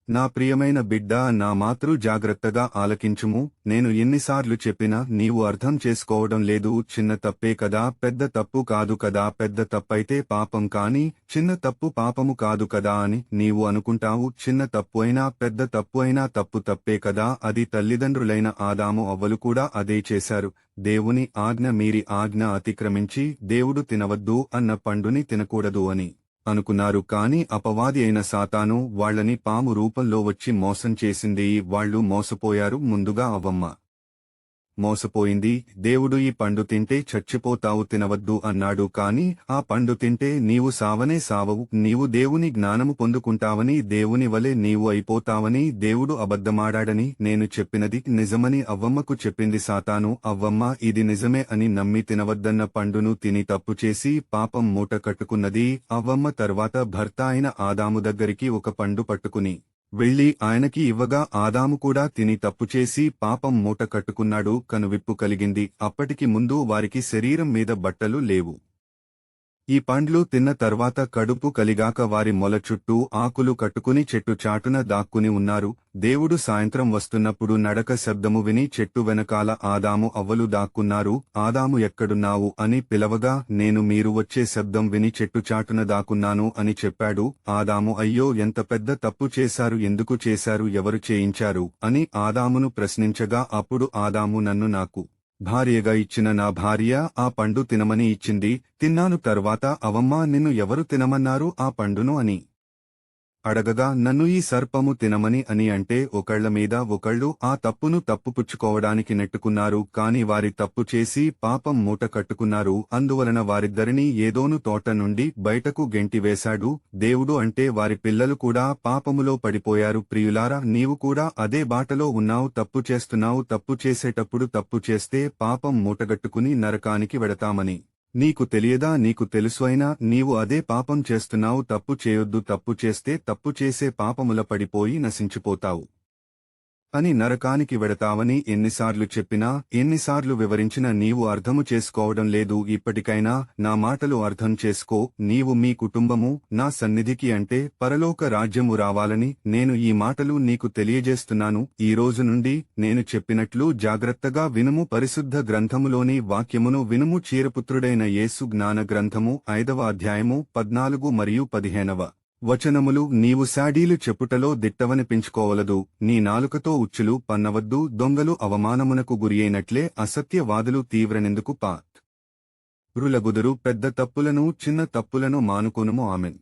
నా ప్రియమైన బిడ్డా, నా మాతృ జాగ్రత్తగా ఆలకించుము. నేను ఎన్నిసార్లు చెప్పినా నీవు అర్థం చేసుకోవడం లేదు. చిన్న తప్పే కదా, పెద్ద తప్పు కాదు కదా, పెద్ద తప్పైతే పాపం కాని చిన్న తప్పు పాపము కాదు కదా అని నీవు అనుకుంటావు. చిన్న తప్పు అయినా పెద్ద తప్పు అయినా తప్పు తప్పే కదా. అది తల్లిదండ్రులైన ఆదాము అవ్వలు కూడా అదే చేశారు. దేవుని ఆజ్ఞ మీరి ఆజ్ఞ అతిక్రమించి దేవుడు తినవద్దు అన్న పండుని తినకూడదు అని అనుకున్నారు. కాని అపవాది అయిన సాతాను వాళ్లని పాము రూపంలో వచ్చి మోసం చేసింది. వాళ్లు మోసపోయారు. ముందుగా అవ్వమ్మ మోసపోయింది. దేవుడు ఈ పండు తింటే చచ్చిపోతావు, తినవద్దు అన్నాడు. కాని ఆ పండు తింటే నీవు సావనే సావవు, నీవు దేవుని జ్ఞానము పొందుకుంటావని, దేవుని వలె నీవు అయిపోతావని దేవుడు అబద్ధమాడాడని నేను చెప్పినది నిజమని అవ్వమ్మకు చెప్పింది సాతాను. అవ్వమ్మ ఇది నిజమే అని నమ్మి తినవద్దన్న పండును తిని తప్పు చేసి పాపం మూట కట్టుకున్నది. అవ్వమ్మ తర్వాత భర్త అయిన ఆదాము దగ్గరికి ఒక పండు పట్టుకుని వెళ్లి ఆయనకి ఇవ్వగా ఆదాము కూడా తిని తప్పుచేసి పాపం మూట కట్టుకున్నాడు. కనువిప్పు కలిగింది. అప్పటికి ముందు వారికి శరీరం మీద బట్టలు లేవు. ఈ పండ్లు తిన్న తర్వాత కడుపు కలిగాక వారి మొల చుట్టూ ఆకులు కట్టుకుని చెట్టు చాటున దాక్కుని ఉన్నారు. దేవుడు సాయంత్రం వస్తున్నప్పుడు నడక శబ్దము విని చెట్టు వెనకాల ఆదాము అవ్వలు దాక్కున్నారు. ఆదాము ఎక్కడున్నావు అని పిలవగా నేను మీరు వచ్చే శబ్దం విని చెట్టు చాటున దాక్కున్నాను అని చెప్పాడు. ఆదాము అయ్యో ఎంత పెద్ద తప్పు చేశారు, ఎందుకు చేశారు, ఎవరు చేయించారు అని ఆదామును ప్రశ్నించగా అప్పుడు ఆదాము నన్ను నాకు భార్యగా ఇచ్చిన నా భార్య ఆ పండు తినమని ఇచ్చింది, తిన్నాను. తర్వాత అవమ్మా నిన్ను ఎవరు తినమన్నారు ఆ పండును అని అడగగా నన్ను ఈ సర్పము తినమని అని అంటే ఒకళ్ల మీద ఒకళ్ళు ఆ తప్పును తప్పుపుచ్చుకోవడానికి నెట్టుకున్నారు. కాని వారి తప్పు చేసి పాపం మూట కట్టుకున్నారు. అందువలన వారిద్దరినీ ఏదోను తోట నుండి బయటకు గెంటివేశాడు. దేవుడు అంటే వారి పిల్లలు కూడా పాపములో పడిపోయారు. ప్రియులారా, నీవు కూడా అదే బాటలో ఉన్నావు. తప్పు చేస్తున్నావు. తప్పు చేసేటప్పుడు తప్పు చేస్తే పాపం మూటగట్టుకుని నరకానికి వెడతామని నీకు తెలియదా? నీకు తెలుసు అయినా నీవు అదే పాపం చేస్తున్నావు. తప్పు చేయొద్దు. తప్పు చేస్తే తప్పు చేసే పాపముల పడిపోయి నశించిపోతావు అని నరకానికి వెడతావని ఎన్నిసార్లు చెప్పినా, ఎన్నిసార్లు వివరించినా నీవు అర్థము చేసుకోవడం లేదు. ఇప్పటికైనా నా మాటలు అర్థం చేసుకో. నీవు మీ కుటుంబము నా సన్నిధికి అంటే పరలోక రాజ్యము రావాలని నేను ఈ మాటలు నీకు తెలియజేస్తున్నాను. ఈ రోజు నుండి నేను చెప్పినట్లు జాగ్రత్తగా వినుము. పరిశుద్ధ గ్రంథములోని వాక్యమును వినుము. చీరపుత్రుడైన యేసు జ్ఞాన గ్రంథము 5వ అధ్యాయము 14 మరియు 15వ వచనములు. నీవు శాడీలు చెప్పుటలో దిట్టవనిపించుకోవలదు. నీ నాలుకతో ఉచ్చులు పన్నవద్దు. దొంగలు అవమానమునకు గురియైనట్లే అసత్యవాదులు తీవ్రనెందుకు రులగుదురు. పెద్ద తప్పులను చిన్న తప్పులను మానుకొనుము. ఆమెన్.